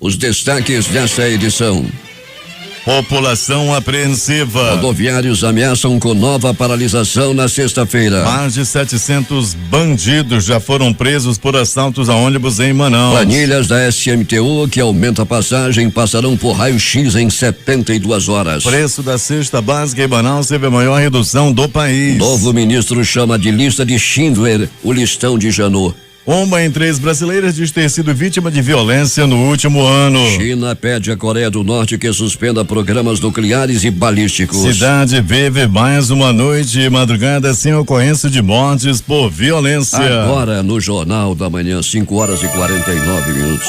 Os destaques desta edição. População apreensiva. Rodoviários ameaçam com nova paralisação na sexta-feira. Mais de 700 bandidos já foram presos por assaltos a ônibus em Manaus. Planilhas da SMTU que aumenta a passagem passarão por raio-x em 72 horas. Preço da cesta básica em Manaus teve a maior redução do país. Novo ministro chama de lista de Schindler o listão de Janot. Uma em 3 brasileiras diz ter sido vítima de violência no último ano. China pede à Coreia do Norte que suspenda programas nucleares e balísticos. Cidade vive mais uma noite e madrugada sem ocorrência de mortes por violência. Agora no Jornal da Manhã, 5h49.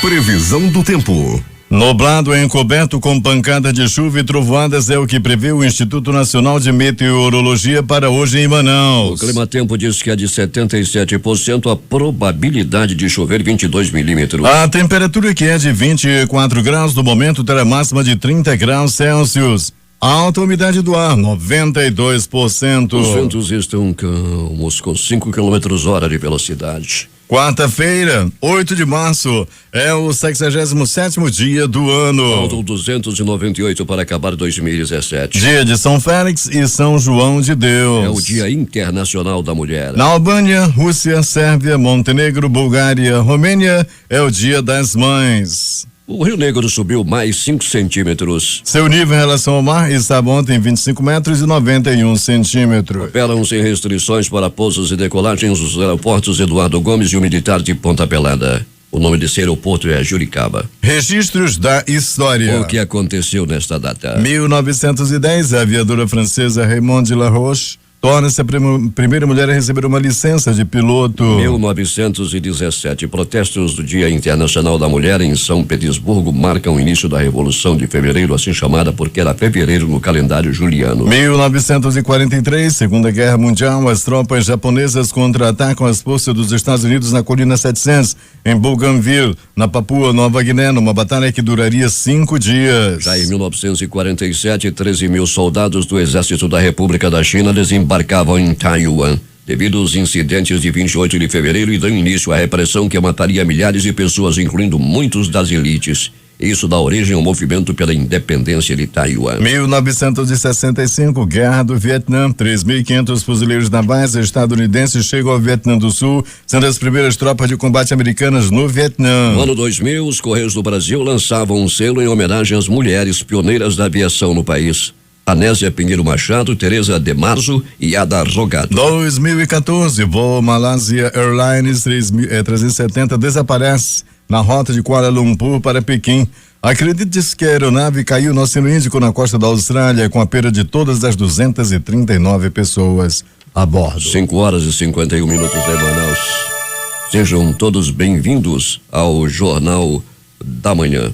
Previsão do tempo. Nublado e encoberto com pancada de chuva e trovoadas é o que prevê o Instituto Nacional de Meteorologia para hoje em Manaus. O Climatempo diz que é de 77% a probabilidade de chover 22 milímetros. A temperatura que é de 24 graus no momento terá máxima de 30 graus Celsius. Alta umidade do ar, 92%. Os ventos estão calmos com 5 km/h de velocidade. Quarta-feira, 8 de março, é o 67º dia do ano. Faltam 298 para acabar 2017. Dia de São Félix e São João de Deus. É o Dia Internacional da Mulher. Na Albânia, Rússia, Sérvia, Montenegro, Bulgária, Romênia, é o Dia das Mães. O Rio Negro subiu mais 5 centímetros. Seu nível em relação ao mar estava ontem 25 metros e 91 centímetros. Operam sem restrições para pousos e decolagens os aeroportos Eduardo Gomes e o militar de Ponta Pelada. O nome desse aeroporto é Juricaba. Registros da história. O que aconteceu nesta data? 1910, a aviadora francesa Raymond de la Roche torna-se a primeira mulher a receber uma licença de piloto. 1917, protestos do Dia Internacional da Mulher em São Petersburgo marcam o início da Revolução de Fevereiro, assim chamada porque era fevereiro no calendário juliano. 1943, Segunda Guerra Mundial, as tropas japonesas contra-atacam as forças dos Estados Unidos na colina 700, em Bougainville, na Papua Nova Guiné, numa batalha que duraria 5 dias. Já em 1947, 13 mil soldados do Exército da República da China desembarcavam em Taiwan, devido aos incidentes de 28 de fevereiro e dão início à repressão que mataria milhares de pessoas, incluindo muitos das elites. Isso dá origem ao movimento pela independência de Taiwan. 1965, Guerra do Vietnã. 3.500 fuzileiros navais estadunidenses chegam ao Vietnã do Sul, sendo as primeiras tropas de combate americanas no Vietnã. No ano 2000, os Correios do Brasil lançavam um selo em homenagem às mulheres pioneiras da aviação no país. Anésia Pinheiro Machado, Teresa de Marzo e Ada Rogado. 2014, voo Malaysia Airlines 370 desaparece na rota de Kuala Lumpur para Pequim. Acredite-se que a aeronave caiu no Oceano Índico, na costa da Austrália, com a perda de todas as 239 pessoas a bordo. 5h51 em Manaus. Sejam todos bem-vindos ao Jornal da Manhã.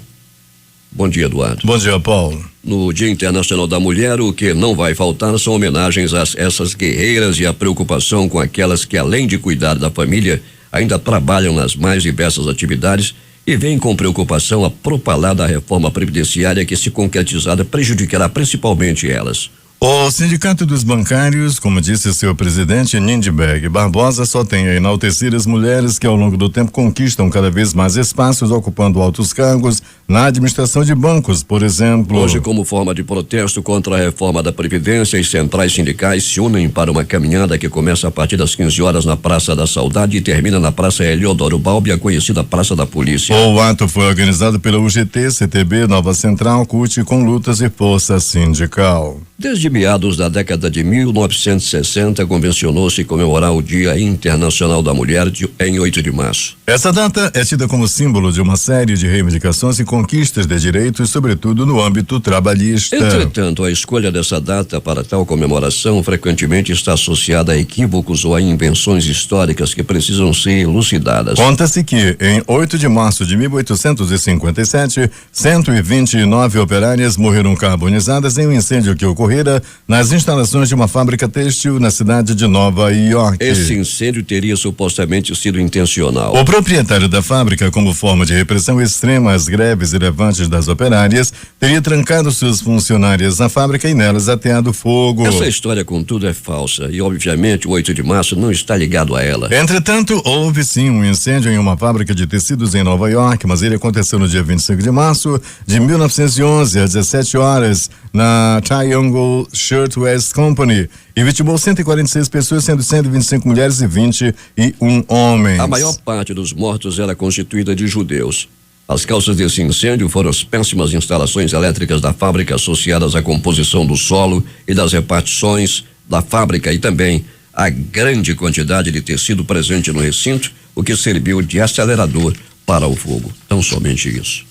Bom dia, Eduardo. Bom dia, Paulo. No Dia Internacional da Mulher, o que não vai faltar são homenagens a essas guerreiras e a preocupação com aquelas que, além de cuidar da família, ainda trabalham nas mais diversas atividades e veem com preocupação a propalada reforma previdenciária que, se concretizada, prejudicará principalmente elas. O Sindicato dos Bancários, como disse seu presidente Nindberg Barbosa, só tem a enaltecer as mulheres que ao longo do tempo conquistam cada vez mais espaços, ocupando altos cargos na administração de bancos, por exemplo. Hoje, como forma de protesto contra a reforma da Previdência, as centrais sindicais se unem para uma caminhada que começa a partir das 15 horas na Praça da Saudade e termina na Praça Eliodoro Balbi, a conhecida Praça da Polícia. O ato foi organizado pela UGT, CTB, Nova Central, CUT, com lutas e força sindical. Desde meados da década de 1960, convencionou-se comemorar o Dia Internacional da Mulher em 8 de março. Essa data é tida como símbolo de uma série de reivindicações e conquistas de direitos, sobretudo no âmbito trabalhista. Entretanto, a escolha dessa data para tal comemoração frequentemente está associada a equívocos ou a invenções históricas que precisam ser elucidadas. Conta-se que, em 8 de março de 1857, 129 operárias morreram carbonizadas em um incêndio que ocorrera atingida nas instalações de uma fábrica têxtil na cidade de Nova York. Esse incêndio teria supostamente sido intencional. O proprietário da fábrica, como forma de repressão extrema às greves e levantes das operárias, teria trancado suas funcionárias na fábrica e nelas ateado fogo. Essa história, contudo, é falsa e, obviamente, o 8 de março não está ligado a ela. Entretanto, houve sim um incêndio em uma fábrica de tecidos em Nova York, mas ele aconteceu no dia 25 de março de 1911, às 17 horas, na Triangle Shirtwaist Company, e vitimou 146 pessoas, sendo 125 mulheres e 21 homens. A maior parte dos mortos era constituída de judeus. As causas desse incêndio foram as péssimas instalações elétricas da fábrica associadas à composição do solo e das repartições da fábrica e também a grande quantidade de tecido presente no recinto, o que serviu de acelerador para o fogo. Tão somente isso.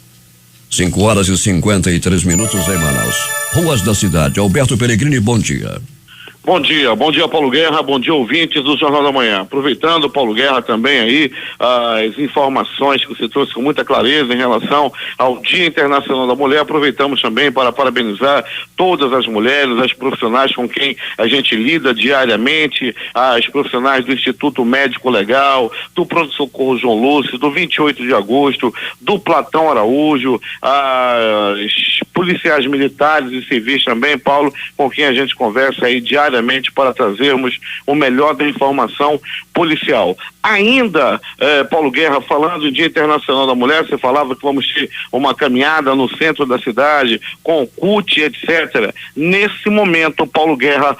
5h53 em Manaus. Ruas da cidade. Alberto Peregrini, bom dia. Bom dia Paulo Guerra, bom dia ouvintes do Jornal da Manhã. Aproveitando, Paulo Guerra, também aí as informações que você trouxe com muita clareza em relação ao Dia Internacional da Mulher, aproveitamos também para parabenizar todas as mulheres, as profissionais com quem a gente lida diariamente, as profissionais do Instituto Médico Legal, do Pronto-Socorro João Lúcio, do 28 de agosto, do Platão Araújo, as policiais militares e civis também, Paulo, com quem a gente conversa aí diariamente para trazermos o melhor da informação policial. Ainda, Paulo Guerra, falando em Dia Internacional da Mulher, você falava que vamos ter uma caminhada no centro da cidade, com CUT, etc. Nesse momento, Paulo Guerra,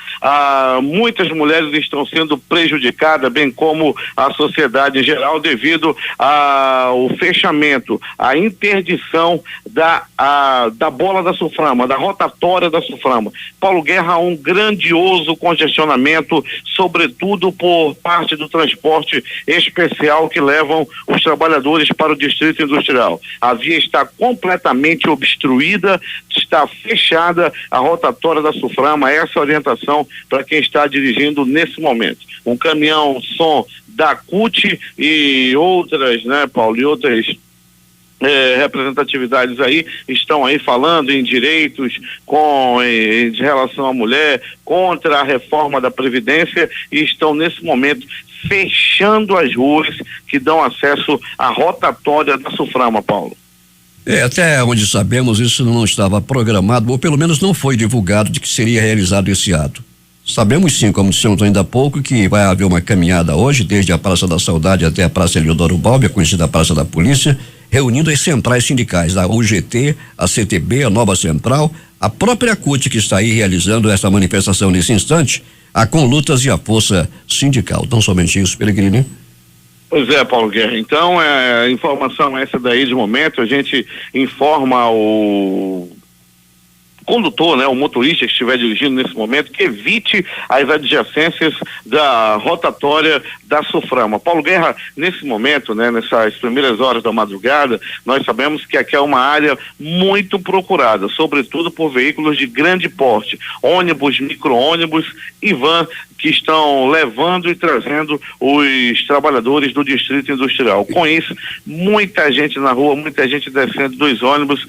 muitas mulheres estão sendo prejudicadas, bem como a sociedade em geral, devido ao fechamento, à interdição da bola da Suframa, da rotatória da Suframa. Paulo Guerra, um grandioso congestionamento, sobretudo por parte do transporte especial que levam os trabalhadores para o distrito industrial. A via está completamente obstruída, está fechada a rotatória da Suframa. Essa é a orientação para quem está dirigindo nesse momento. Um caminhão som da CUT e outras, né, Paulo, e outras representatividades aí estão aí falando em direitos em relação à mulher, contra a reforma da Previdência, e estão nesse momento fechando as ruas que dão acesso à rotatória da Suframa, Paulo. Até onde sabemos, isso não estava programado, ou pelo menos não foi divulgado de que seria realizado esse ato. Sabemos sim, como dissemos ainda há pouco, que vai haver uma caminhada hoje, desde a Praça da Saudade até a Praça Eliodoro Balbi, a conhecida Praça da Polícia, reunindo as centrais sindicais, a UGT, a CTB, a Nova Central, a própria CUT, que está aí realizando essa manifestação nesse instante, a Conlutas e a Força Sindical. Tão somente isso, Peregrini. Pois é, Paulo Guerra. Então, a informação é essa daí de momento. A gente informa o condutor, né, o motorista que estiver dirigindo nesse momento, que evite as adjacências da rotatória da Suframa. Paulo Guerra, nesse momento, né, nessas primeiras horas da madrugada, nós sabemos que aqui é uma área muito procurada, sobretudo por veículos de grande porte, ônibus, micro-ônibus e van, que estão levando e trazendo os trabalhadores do distrito industrial. Com isso, muita gente na rua, muita gente descendo dos ônibus,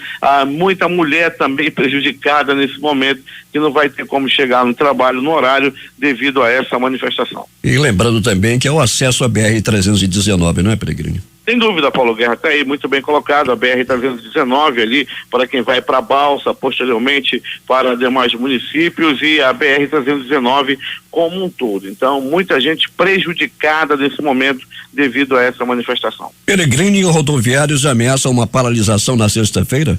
muita mulher também prejudicada nesse momento, que não vai ter como chegar no trabalho no horário devido a essa manifestação. E lembrando também que é o acesso à BR-319, não é, Peregrini? Sem dúvida, Paulo Guerra, está aí muito bem colocado, a BR-319 ali para quem vai para Balsa, posteriormente para demais municípios, e a BR-319 como um todo. Então, muita gente prejudicada nesse momento devido a essa manifestação. Peregrini, rodoviários ameaçam uma paralisação na sexta-feira?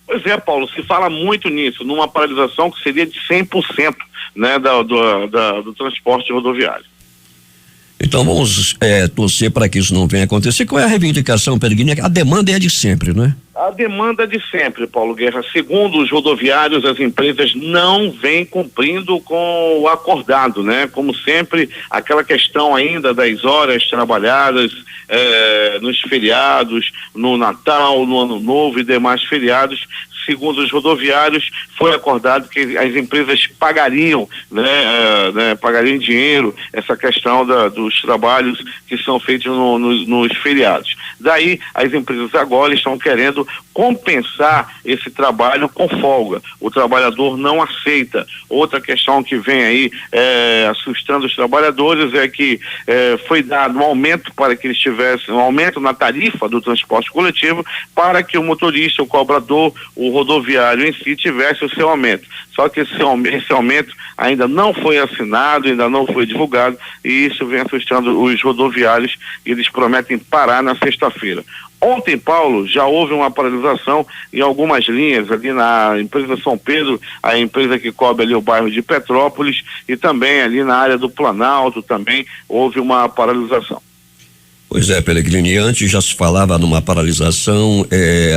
Pois é, Paulo, se fala muito nisso, numa paralisação que seria de 100%, né, do transporte rodoviário. Então vamos torcer para que isso não venha acontecer. Qual é a reivindicação, Peregrini? A demanda é a de sempre, não é? A demanda de sempre, Paulo Guerra. Segundo os rodoviários, as empresas não vêm cumprindo com o acordado, né? Como sempre, aquela questão ainda das horas trabalhadas nos feriados, no Natal, no Ano Novo e demais feriados, segundo os rodoviários, foi acordado que as empresas pagariam, pagariam em dinheiro essa questão dos trabalhos que são feitos nos feriados. Daí, as empresas agora estão querendo compensar esse trabalho com folga. O trabalhador não aceita. Outra questão que vem aí assustando os trabalhadores é que foi dado um aumento para que eles tivessem um aumento na tarifa do transporte coletivo para que o motorista, o cobrador, o rodoviário em si tivesse o seu aumento. Só que esse aumento ainda não foi assinado, ainda não foi divulgado, e isso vem assustando os rodoviários, e eles prometem parar na sexta-feira. Ontem, Paulo, já houve uma paralisação em algumas linhas, ali na empresa São Pedro, a empresa que cobre ali o bairro de Petrópolis, e também ali na área do Planalto também houve uma paralisação. Pois é, Pellegrini, antes já se falava numa paralisação,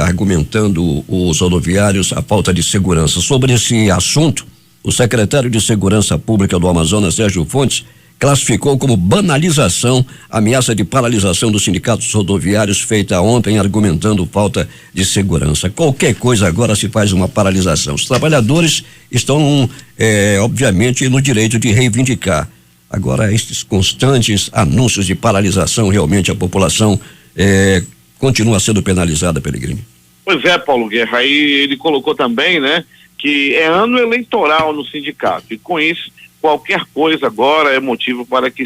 argumentando os rodoviários a falta de segurança. Sobre esse assunto, o secretário de Segurança Pública do Amazonas, Sérgio Fontes, classificou como banalização a ameaça de paralisação dos sindicatos rodoviários feita ontem, argumentando falta de segurança. Qualquer coisa agora se faz uma paralisação. Os trabalhadores estão, obviamente, no direito de reivindicar. Agora, esses constantes anúncios de paralisação, realmente a população continua sendo penalizada, Pellegrini. Pois é, Paulo Guerra, aí ele colocou também, que é ano eleitoral no sindicato, e com isso qualquer coisa agora é motivo para que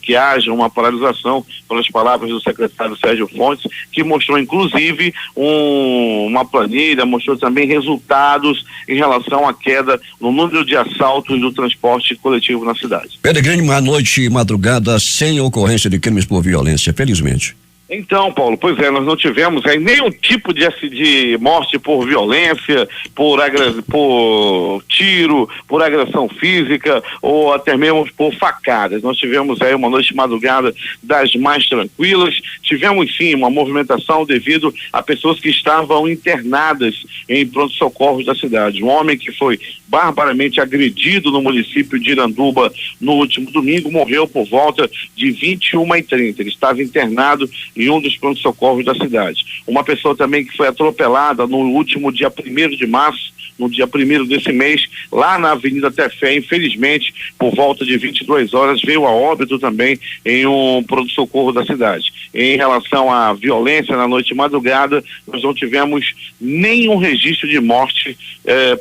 que haja uma paralisação, pelas palavras do secretário Sérgio Fontes, que mostrou inclusive uma planilha, mostrou também resultados em relação à queda no número de assaltos do transporte coletivo na cidade. Pellegrini, uma noite e madrugada sem ocorrência de crimes por violência, felizmente. Então, Paulo, pois é, nós não tivemos nenhum tipo de morte por violência, por tiro, por agressão física ou até mesmo por facadas. Nós tivemos aí uma noite de madrugada das mais tranquilas. Tivemos sim uma movimentação devido a pessoas que estavam internadas em pronto-socorros da cidade. Um homem que foi barbaramente agredido no município de Iranduba no último domingo morreu por volta de 21h30. Ele estava internado em um dos pronto-socorros da cidade. Uma pessoa também que foi atropelada no último dia 1º de março, no dia 1º desse mês, lá na Avenida Tefé, infelizmente, por volta de 22 horas, veio a óbito também em um pronto-socorro da cidade. Em relação à violência na noite de madrugada, nós não tivemos nenhum registro de morte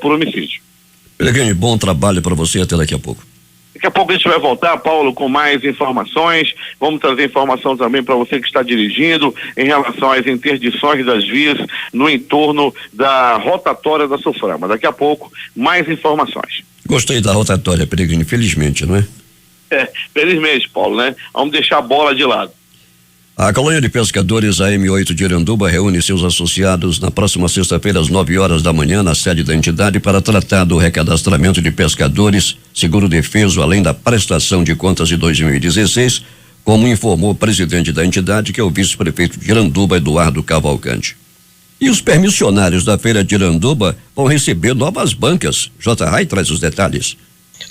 por homicídio. Pellegrini, bom trabalho para você, até daqui a pouco. Daqui a pouco a gente vai voltar, Paulo, com mais informações. Vamos trazer informação também para você que está dirigindo em relação às interdições das vias no entorno da rotatória da Soframa. Daqui a pouco, mais informações. Gostei da rotatória, Pellegrini, felizmente, não é? Felizmente, Paulo, Vamos deixar a bola de lado. A colônia de pescadores AM8 de Iranduba reúne seus associados na próxima sexta-feira às 9h da manhã na sede da entidade para tratar do recadastramento de pescadores, seguro defeso, além da prestação de contas de 2016, como informou o presidente da entidade, que é o vice-prefeito de Iranduba, Eduardo Cavalcante. E os permissionários da feira de Iranduba vão receber novas bancas. J. traz os detalhes.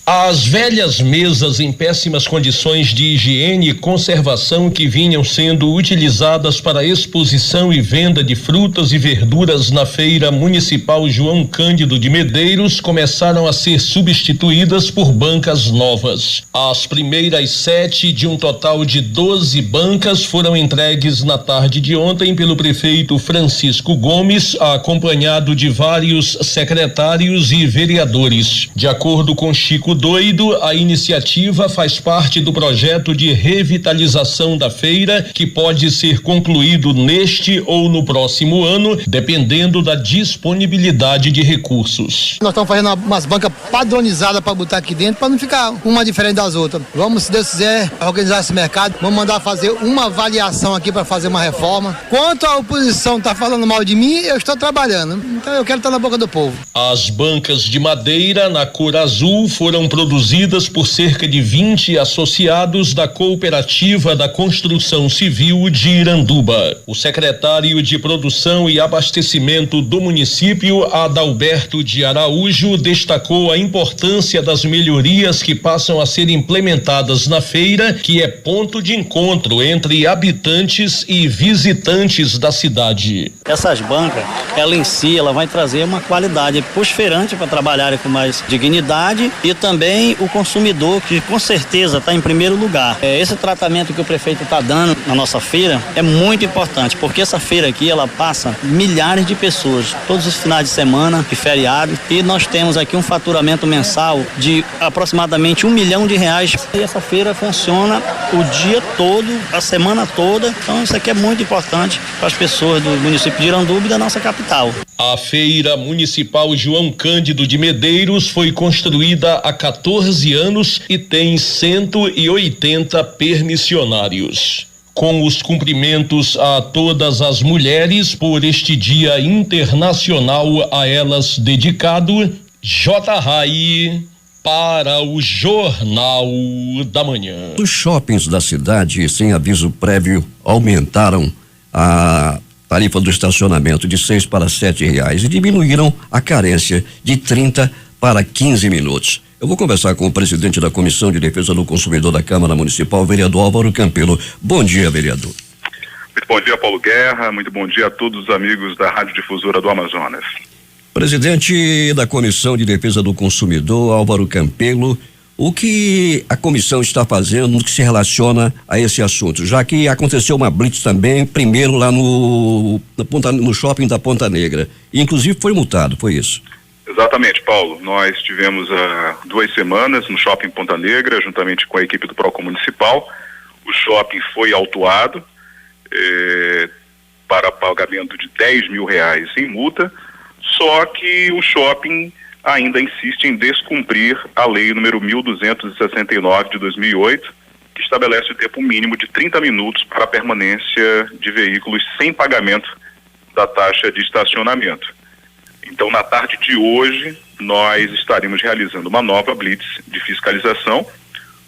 As velhas mesas em péssimas condições de higiene e conservação que vinham sendo utilizadas para exposição e venda de frutas e verduras na Feira Municipal João Cândido de Medeiros começaram a ser substituídas por bancas novas. As primeiras 7 de um total de 12 bancas foram entregues na tarde de ontem pelo prefeito Francisco Gomes, acompanhado de vários secretários e vereadores. De acordo com Chico Doido, a iniciativa faz parte do projeto de revitalização da feira, que pode ser concluído neste ou no próximo ano, dependendo da disponibilidade de recursos. Nós estamos fazendo umas bancas padronizadas para botar aqui dentro, para não ficar uma diferente das outras. Vamos, se Deus quiser, organizar esse mercado. Vamos mandar fazer uma avaliação aqui para fazer uma reforma. Quanto a oposição está falando mal de mim, eu estou trabalhando. Então eu quero estar na boca do povo. As bancas de madeira na cor azul foram foram produzidas por cerca de 20 associados da Cooperativa da Construção Civil de Iranduba. O secretário de Produção e Abastecimento do município, Adalberto de Araújo, destacou a importância das melhorias que passam a ser implementadas na feira, que é ponto de encontro entre habitantes e visitantes da cidade. Essas bancas, ela em si, ela vai trazer uma qualidade para os feirantes para trabalharem com mais dignidade e também o consumidor, que com certeza está em primeiro lugar. Esse tratamento que o prefeito está dando na nossa feira é muito importante, porque essa feira aqui, ela passa milhares de pessoas, todos os finais de semana e feriados, e nós temos aqui um faturamento mensal de aproximadamente R$1 milhão. E essa feira funciona o dia todo, a semana toda, então isso aqui é muito importante para as pessoas do município de Iranduba e da nossa capital. A Feira Municipal João Cândido de Medeiros foi construída há 14 anos e tem 180 permissionários. Com os cumprimentos a todas as mulheres por este Dia Internacional a elas dedicado, J. Rai para o Jornal da Manhã. Os shoppings da cidade, sem aviso prévio, aumentaram a tarifa do estacionamento de R$6 para R$7 e diminuíram a carência de 30 para 15 minutos. Eu vou conversar com o presidente da Comissão de Defesa do Consumidor da Câmara Municipal, vereador Álvaro Campelo. Bom dia, vereador. Muito bom dia, Paulo Guerra. Muito bom dia a todos os amigos da Rádio Difusora do Amazonas. Presidente da Comissão de Defesa do Consumidor, Álvaro Campelo, o que a comissão está fazendo no que se relaciona a esse assunto? Já que aconteceu uma blitz também, primeiro lá no shopping da Ponta Negra. E, inclusive, foi multado, foi isso? Exatamente, Paulo. Nós tivemos há 2 semanas no shopping Ponta Negra, juntamente com a equipe do PROCON Municipal. O shopping foi autuado para pagamento de R$10 mil em multa, só que o shopping ainda insiste em descumprir a lei número 1269 de 2008, que estabelece o tempo mínimo de 30 minutos para a permanência de veículos sem pagamento da taxa de estacionamento. Então, na tarde de hoje, nós estaremos realizando uma nova blitz de fiscalização,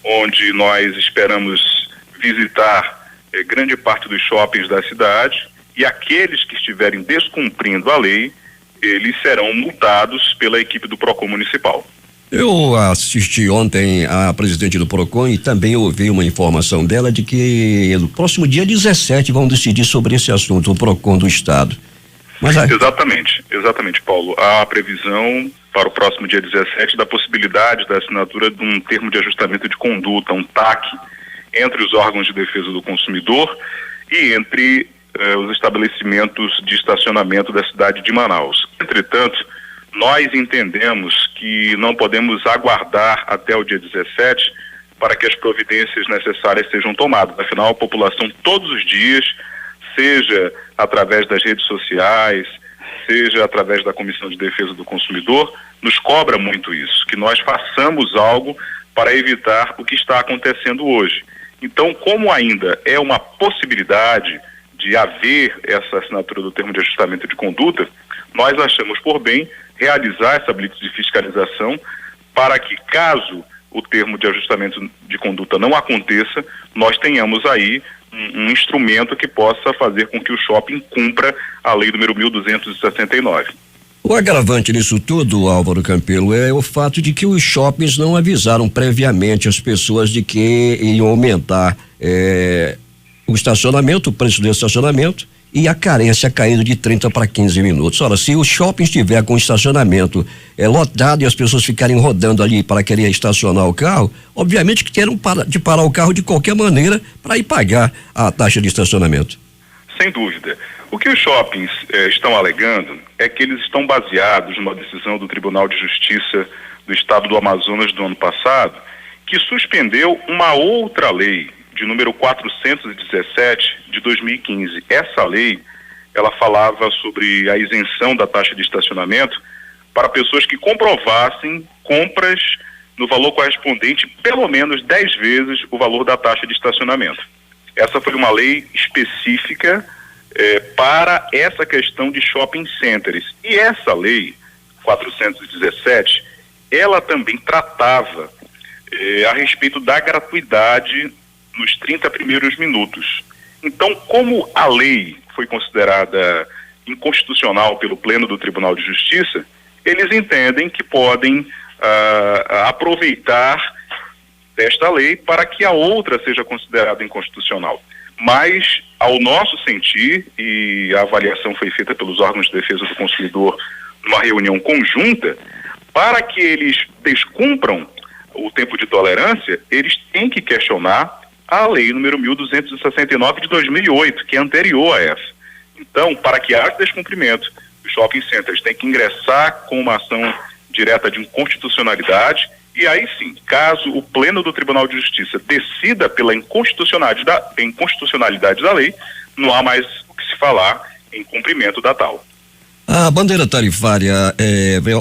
onde nós esperamos visitar grande parte dos shoppings da cidade, e aqueles que estiverem descumprindo a lei, eles serão multados pela equipe do PROCON Municipal. Eu assisti ontem a presidente do PROCON e também ouvi uma informação dela de que no próximo dia 17 vão decidir sobre esse assunto, o PROCON do Estado. Mas Exatamente, Paulo. Há a previsão para o próximo dia 17 da possibilidade da assinatura de um termo de ajustamento de conduta, um TAC, entre os órgãos de defesa do consumidor e entre os estabelecimentos de estacionamento da cidade de Manaus. Entretanto, nós entendemos que não podemos aguardar até o dia 17 para que as providências necessárias sejam tomadas. Afinal, a população todos os dias, seja através das redes sociais, seja através da Comissão de Defesa do Consumidor, nos cobra muito isso, que nós façamos algo para evitar o que está acontecendo hoje. Então, como ainda é uma possibilidade de haver essa assinatura do termo de ajustamento de conduta, nós achamos por bem realizar essa blitz de fiscalização para que, caso o termo de ajustamento de conduta não aconteça, nós tenhamos aí um instrumento que possa fazer com que o shopping cumpra a lei número 1269. O agravante nisso tudo, Álvaro Campelo, é o fato de que os shoppings não avisaram previamente as pessoas de que iam aumentar o estacionamento, o preço do estacionamento e a carência caindo de 30 para 15 minutos. Ora, se o shopping estiver com estacionamento lotado e as pessoas ficarem rodando ali para querer estacionar o carro, obviamente que terão de parar o carro de qualquer maneira para ir pagar a taxa de estacionamento. Sem dúvida. O que os shoppings estão alegando é que eles estão baseados numa decisão do Tribunal de Justiça do Estado do Amazonas do ano passado, que suspendeu uma outra lei, de número 417 de 2015. Essa lei, ela falava sobre a isenção da taxa de estacionamento para pessoas que comprovassem compras no valor correspondente pelo menos 10 vezes o valor da taxa de estacionamento. Essa foi uma lei específica para essa questão de shopping centers. E essa lei 417, ela também tratava a respeito da gratuidade nos 30 primeiros minutos. Então, como a lei foi considerada inconstitucional pelo Pleno do Tribunal de Justiça, eles entendem que podem aproveitar desta lei para que a outra seja considerada inconstitucional. Mas, ao nosso sentir, e a avaliação foi feita pelos órgãos de defesa do consumidor numa reunião conjunta, para que eles descumpram o tempo de tolerância, eles têm que questionar a lei número 1269 de 2008, que é anterior a essa. Então, para que haja descumprimento, os shopping centers têm que ingressar com uma ação direta de inconstitucionalidade, e aí sim, caso o Pleno do Tribunal de Justiça decida pela inconstitucionalidade da lei, não há mais o que se falar em cumprimento da tal. A bandeira tarifária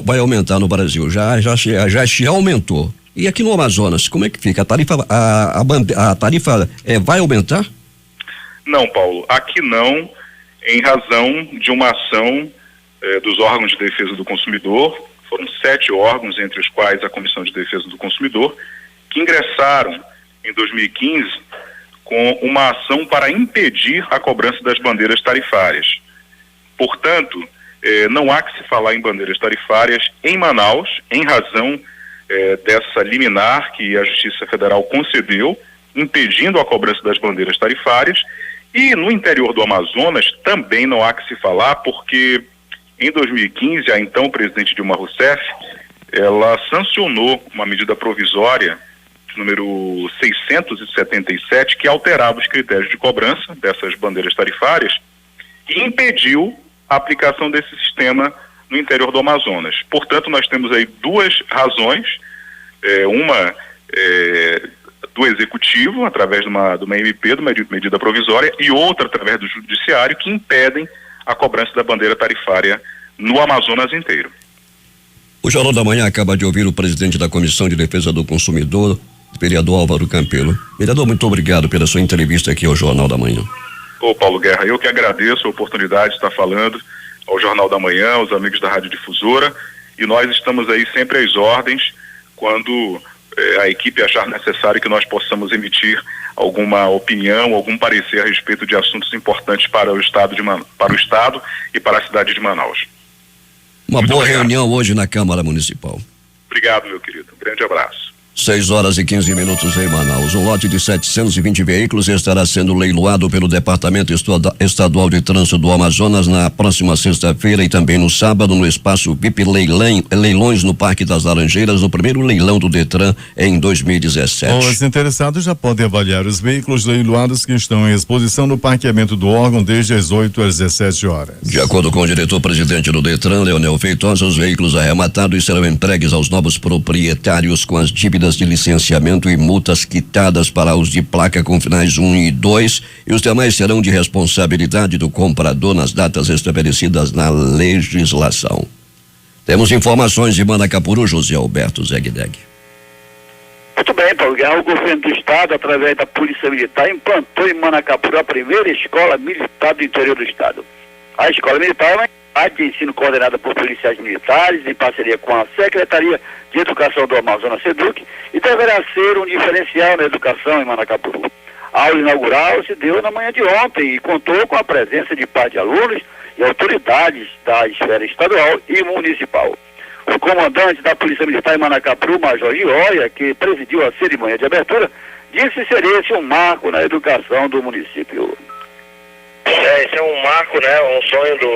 vai aumentar no Brasil, já aumentou. E aqui no Amazonas, como é que fica? A tarifa vai aumentar? Não, Paulo, aqui não, em razão de uma ação dos órgãos de defesa do consumidor. Foram 7 órgãos, entre os quais a Comissão de Defesa do Consumidor, que ingressaram em 2015 com uma ação para impedir a cobrança das bandeiras tarifárias. Portanto, não há que se falar em bandeiras tarifárias em Manaus, em razão dessa liminar que a Justiça Federal concedeu, impedindo a cobrança das bandeiras tarifárias. E no interior do Amazonas também não há que se falar, porque em 2015, a então presidente Dilma Rousseff, ela sancionou uma medida provisória, número 677, que alterava os critérios de cobrança dessas bandeiras tarifárias e impediu a aplicação desse sistema no interior do Amazonas. Portanto, nós temos aí 2 razões, uma do Executivo, através de uma MP, de uma medida provisória, e outra através do Judiciário, que impedem a cobrança da bandeira tarifária no Amazonas inteiro. O Jornal da Manhã acaba de ouvir o presidente da Comissão de Defesa do Consumidor, vereador Álvaro Campelo. Vereador, muito obrigado pela sua entrevista aqui ao Jornal da Manhã. Ô Paulo Guerra, eu que agradeço a oportunidade de estar falando ao Jornal da Manhã, aos amigos da Rádio Difusora, e nós estamos aí sempre às ordens quando a equipe achar necessário que nós possamos emitir alguma opinião, algum parecer a respeito de assuntos importantes para o Estado e para a cidade de Manaus. Uma boa reunião hoje na Câmara Municipal. Obrigado, meu querido. Um grande abraço. 6h15 em Manaus. Um lote de 720 veículos estará sendo leiloado pelo Departamento Estadual de Trânsito do Amazonas na próxima sexta-feira e também no sábado no espaço VIP Leilões no Parque das Laranjeiras, no primeiro leilão do Detran em 2017. Os interessados já podem avaliar os veículos leiloados que estão em exposição no parqueamento do órgão desde as 8 às 17 horas. De acordo com o diretor-presidente do Detran, Leonel Feitosa, os veículos arrematados serão entregues aos novos proprietários com as dívidas de licenciamento e multas quitadas para os de placa com finais 1 e 2, e os demais serão de responsabilidade do comprador nas datas estabelecidas na legislação. Temos informações de Manacapuru, José Alberto Zegdeg. Muito bem, Paulo Guerra. O governo do estado, através da Polícia Militar, implantou em Manacapuru a primeira escola militar do interior do estado. A escola militar é uma unidade de ensino coordenada por policiais militares, em parceria com a Secretaria de Educação do Amazonas, SEDUC, e deverá ser um diferencial na educação em Manacapuru. A aula inaugural se deu na manhã de ontem e contou com a presença de pais de alunos e autoridades da esfera estadual e municipal. O comandante da Polícia Militar em Manacapuru, Major Gioia, que presidiu a cerimônia de abertura, disse ser esse um marco na educação do município. Esse é um marco, né, um sonho do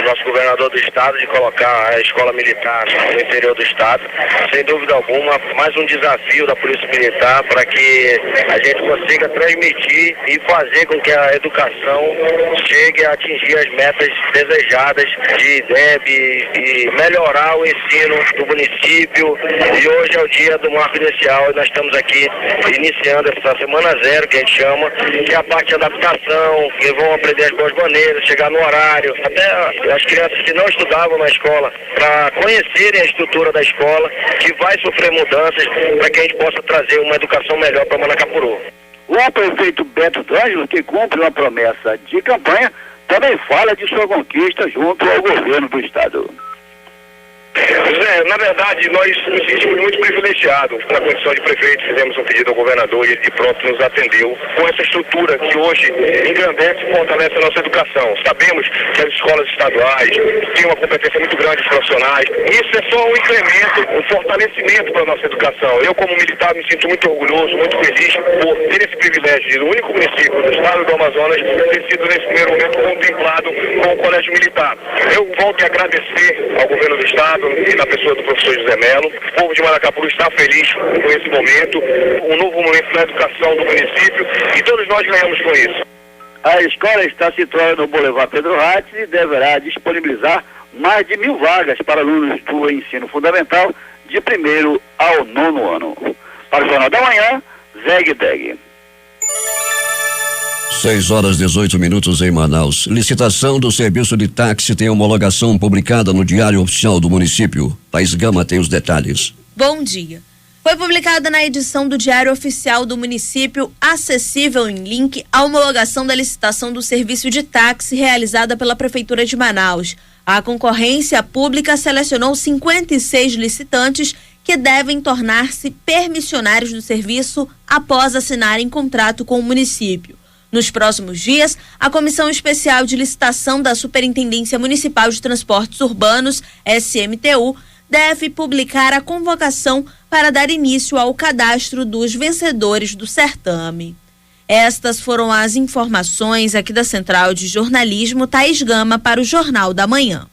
nosso governador do estado de colocar a escola militar no interior do estado. Sem dúvida alguma, mais um desafio da Polícia Militar para que a gente consiga transmitir e fazer com que a educação chegue a atingir as metas desejadas de IDEB e melhorar o ensino do município. E hoje é o dia do marco inicial e nós estamos aqui iniciando essa semana zero, que a gente chama, que é a parte de adaptação, que vão aprender as boas maneiras, chegar no horário, até as crianças que não estudavam na escola, para conhecerem a estrutura da escola, que vai sofrer mudanças, para que a gente possa trazer uma educação melhor para Manacapuru. O prefeito Beto D'Angelo, que cumpre uma promessa de campanha, também fala de sua conquista junto ao governo do estado. Zé, na verdade, nós nos sentimos muito privilegiados. Na condição de prefeito, fizemos um pedido ao governador e ele de pronto nos atendeu com essa estrutura que hoje engrandece e fortalece a nossa educação. Sabemos que as escolas estaduais têm uma competência muito grande de profissionais. Isso é só um incremento, um fortalecimento para a nossa educação. Eu, como militar, me sinto muito orgulhoso, muito feliz por ter esse privilégio de, no único município do estado do Amazonas, ter sido nesse primeiro momento contemplado com o Colégio Militar. Eu volto a agradecer ao governo do estado e na pessoa do professor José Melo. O povo de Maracapuru está feliz com esse momento, um novo momento na educação do município e todos nós ganhamos com isso. A escola está situada no Boulevard Pedro Hatz e deverá disponibilizar mais de 1.000 vagas para alunos do ensino fundamental de 1º ao 9º ano. Para o Jornal da Manhã, Zeg Deg. 6h18 em Manaus. Licitação do serviço de táxi tem homologação publicada no Diário Oficial do município. Thaís Gama tem os detalhes. Bom dia. Foi publicada na edição do Diário Oficial do município, acessível em link, a homologação da licitação do serviço de táxi realizada pela Prefeitura de Manaus. A concorrência pública selecionou 56 licitantes que devem tornar-se permissionários do serviço após assinarem contrato com o município. Nos próximos dias, a Comissão Especial de Licitação da Superintendência Municipal de Transportes Urbanos, SMTU, deve publicar a convocação para dar início ao cadastro dos vencedores do certame. Estas foram as informações aqui da Central de Jornalismo, Thaís Gama, para o Jornal da Manhã.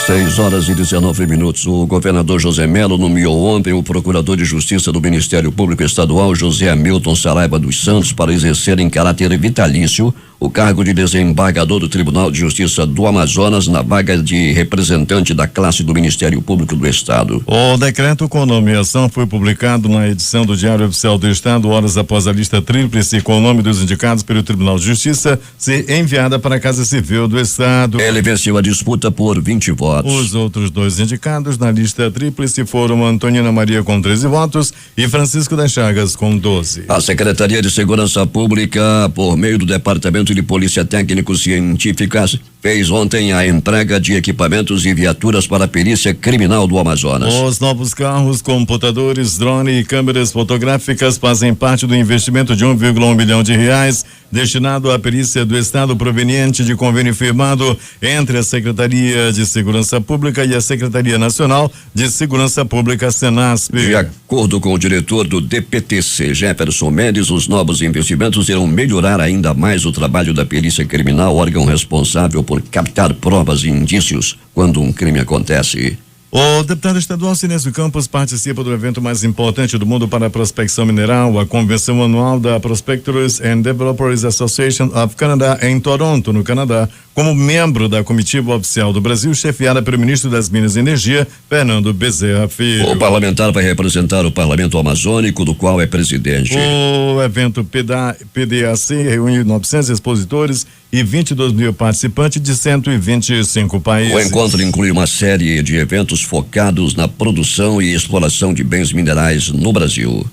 6h19. O governador José Melo nomeou ontem o procurador de Justiça do Ministério Público Estadual, José Hamilton Saraiva dos Santos, para exercer em caráter vitalício o cargo de desembargador do Tribunal de Justiça do Amazonas na vaga de representante da classe do Ministério Público do Estado. O decreto com nomeação foi publicado na edição do Diário Oficial do Estado, horas após a lista tríplice com o nome dos indicados pelo Tribunal de Justiça ser enviada para a Casa Civil do Estado. Ele venceu a disputa por 20 votos. Os outros 2 indicados na lista tríplice foram Antonina Maria com 13 votos e Francisco das Chagas com 12. A Secretaria de Segurança Pública, por meio do Departamento de Polícia Técnico-Científica, fez ontem a entrega de equipamentos e viaturas para a Perícia Criminal do Amazonas. Os novos carros, computadores, drone e câmeras fotográficas fazem parte do investimento de 1,1 milhão de reais destinado à perícia do Estado proveniente de convênio firmado entre a Secretaria de Segurança Pública e a Secretaria Nacional de Segurança Pública, Senasp. De acordo com o diretor do DPTC, Jefferson Mendes, os novos investimentos irão melhorar ainda mais o trabalho da perícia criminal, órgão responsável por captar provas e indícios quando um crime acontece. O deputado estadual Sinésio Campos participa do evento mais importante do mundo para a prospecção mineral, a convenção anual da Prospectors and Developers Association of Canada, em Toronto, no Canadá, como membro da comitiva oficial do Brasil, chefiada pelo ministro das Minas e Energia, Fernando Bezerra Filho. O parlamentar vai representar o Parlamento Amazônico, do qual é presidente. O evento PDAC reúne 900 expositores e 22 mil participantes de 125 países. O encontro inclui uma série de eventos focados na produção e exploração de bens minerais no Brasil.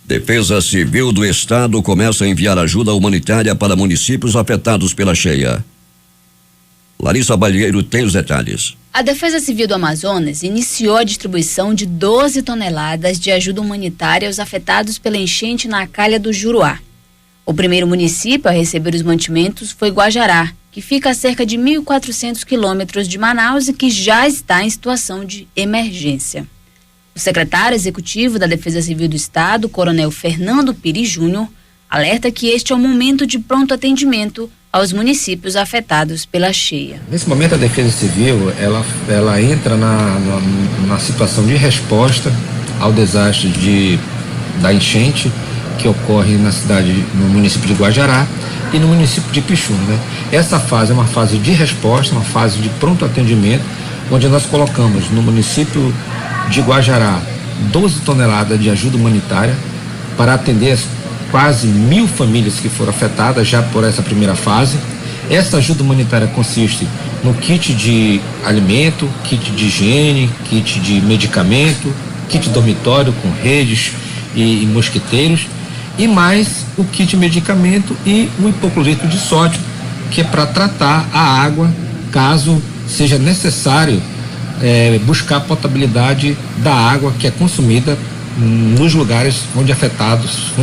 Defesa Civil do Estado começa a enviar ajuda humanitária para municípios afetados pela cheia. Larissa Balheiro tem os detalhes. A Defesa Civil do Amazonas iniciou a distribuição de 12 toneladas de ajuda humanitária aos afetados pela enchente na Calha do Juruá. O primeiro município a receber os mantimentos foi Guajará, que fica a cerca de 1.400 quilômetros de Manaus e que já está em situação de emergência. O secretário executivo da Defesa Civil do Estado, Coronel Fernando Pires Júnior, alerta que este é um momento de pronto atendimento aos municípios afetados pela cheia. Nesse momento a Defesa Civil ela entra na situação de resposta ao desastre da enchente que ocorre no município de Guajará e no município de Pixuna, né? Essa fase é uma fase de resposta, uma fase de pronto atendimento, onde nós colocamos no município de Guajará 12 toneladas de ajuda humanitária para atender as quase 1.000 famílias que foram afetadas já por essa primeira fase. Essa ajuda humanitária consiste no kit de alimento, kit de higiene, kit de medicamento, kit dormitório com redes e mosquiteiros, e mais o kit de medicamento e o hipoclorito de sódio, que é para tratar a água caso seja necessário buscar a potabilidade da água que é consumida nos lugares onde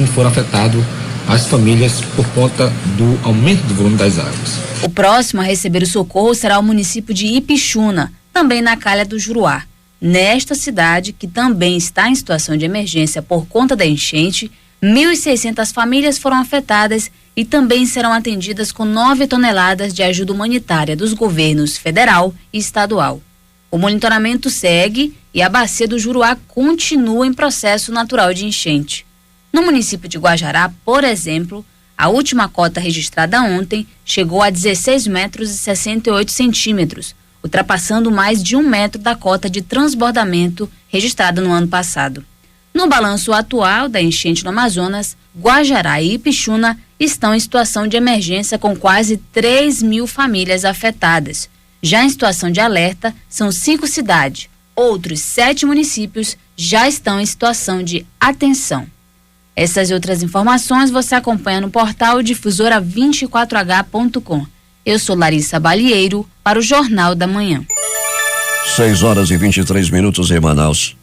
foram afetados as famílias por conta do aumento do volume das águas. O próximo a receber o socorro será o município de Ipixuna, também na calha do Juruá. Nesta cidade, que também está em situação de emergência por conta da enchente, 1.600 famílias foram afetadas e também serão atendidas com 9 toneladas de ajuda humanitária dos governos federal e estadual. O monitoramento segue e a bacia do Juruá continua em processo natural de enchente. No município de Guajará, por exemplo, a última cota registrada ontem chegou a 16 metros e 68 centímetros, ultrapassando mais de 1 metro da cota de transbordamento registrada no ano passado. No balanço atual da enchente no Amazonas, Guajará e Ipixuna estão em situação de emergência com quase 3.000 famílias afetadas. Já em situação de alerta, são 5 cidades. Outros 7 municípios já estão em situação de atenção. Essas e outras informações você acompanha no portal difusora24h.com. Eu sou Larissa Balieiro para o Jornal da Manhã. 6h23 em Manaus.